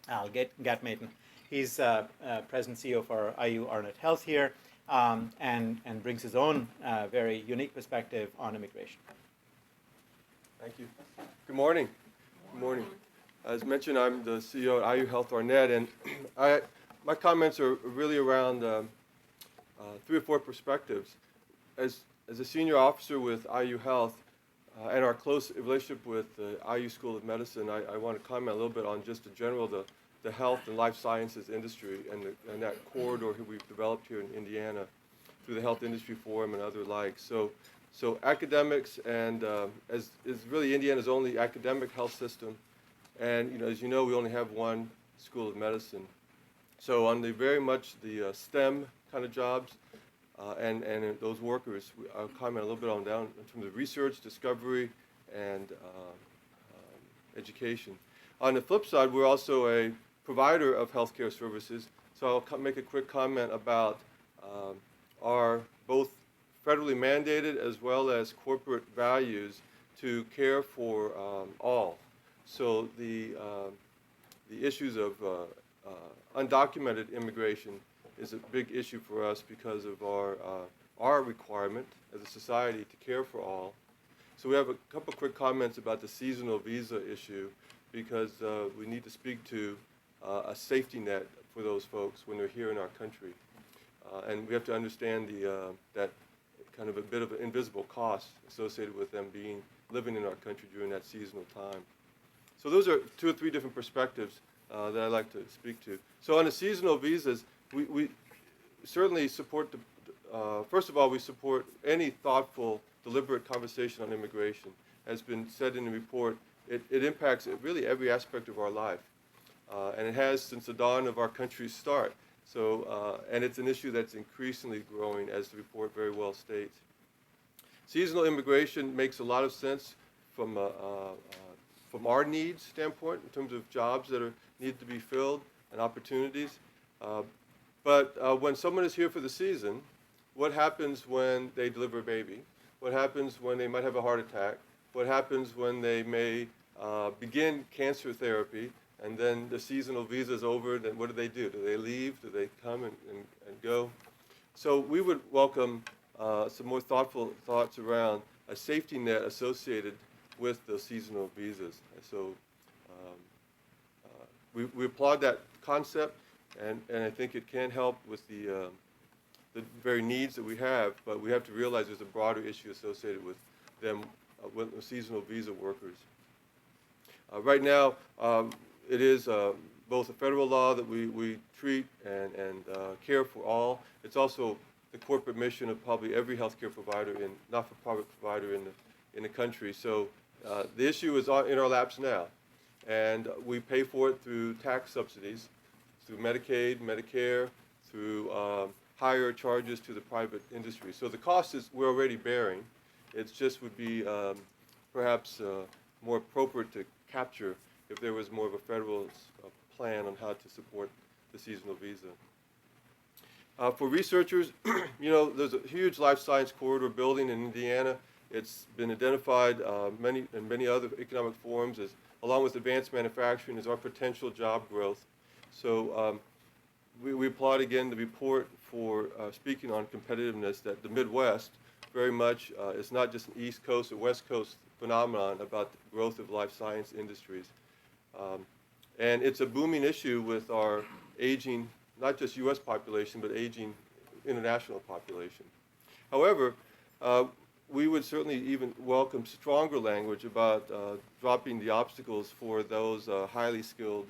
Gatmaitan. He's President CEO for IU Arnett Health here, and brings his own very unique perspective on immigration. Thank you. Good morning. Good morning. As mentioned, I'm the CEO at IU Health Arnett, and my comments are really around 3 or 4 perspectives. As a senior officer with IU Health and our close relationship with the IU School of Medicine, I want to comment a little bit on just in general the health and life sciences industry and that corridor we've developed here in Indiana through the Health Industry Forum and other like. So academics and is really Indiana's only academic health system, and as you know, we only have one school of medicine. So on the very much the STEM kind of jobs and those workers, I'll comment a little bit on down in terms of research, discovery, and education. On the flip side, we're also a provider of healthcare services. So I'll make a quick comment about our both federally mandated as well as corporate values to care for all. So the issues of undocumented immigration is a big issue for us because of our requirement as a society to care for all. So we have a couple quick comments about the seasonal visa issue because we need to speak to a safety net for those folks when they're here in our country. And we have to understand that kind of a bit of an invisible cost associated with them living in our country during that seasonal time. So those are 2 or 3 different perspectives that I'd like to speak to. So on the seasonal visas, we certainly support first of all, we support any thoughtful, deliberate conversation on immigration. As been said in the report, it impacts really every aspect of our life. And it has since the dawn of our country's start. So, and it's an issue that's increasingly growing, as the report very well states. Seasonal immigration makes a lot of sense from our needs standpoint in terms of jobs that need to be filled and opportunities. But when someone is here for the season, what happens when they deliver a baby? What happens when they might have a heart attack? What happens when they may begin cancer therapy? And then the seasonal visa is over, then what do? Do they leave? Do they come and go? So we would welcome some more thoughtful thoughts around a safety net associated with the seasonal visas. So we applaud that concept, and I think it can help with the very needs that we have, but we have to realize there's a broader issue associated with them, with the seasonal visa workers. Right now, it is both a federal law that we treat and care for all. It's also the corporate mission of probably every healthcare provider not-for-profit provider in the country. So the issue is in our laps now, and we pay for it through tax subsidies, through Medicaid, Medicare, through higher charges to the private industry. So the cost we're already bearing. It just would be perhaps more appropriate to capture if there was more of a federal plan on how to support the seasonal visa. For researchers, there's a huge life science corridor building in Indiana. It's been identified in many other economic forums along with advanced manufacturing as our potential job growth. So we applaud again the report for speaking on competitiveness, that the Midwest very much is not just an East Coast or West Coast phenomenon about the growth of life science industries. And it's a booming issue with our aging, not just U.S. population, but aging international population. However, we would certainly even welcome stronger language about dropping the obstacles for those highly skilled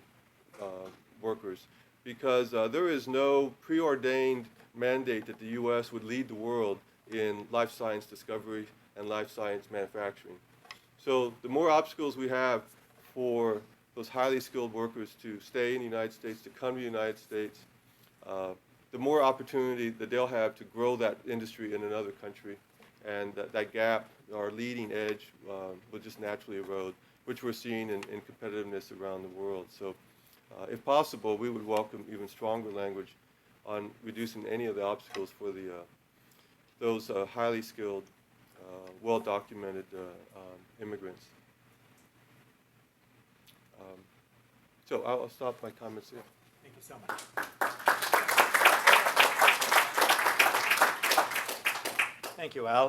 workers, because there is no preordained mandate that the U.S. would lead the world in life science discovery and life science manufacturing. So the more obstacles we have for those highly skilled workers to stay in the United States, to come to the United States, the more opportunity that they'll have to grow that industry in another country. And that gap, our leading edge, will just naturally erode, which we're seeing in competitiveness around the world. So if possible, we would welcome even stronger language on reducing any of the obstacles for those highly skilled, well-documented immigrants. So I'll stop my comments there. Thank you so much. Thank you, Al.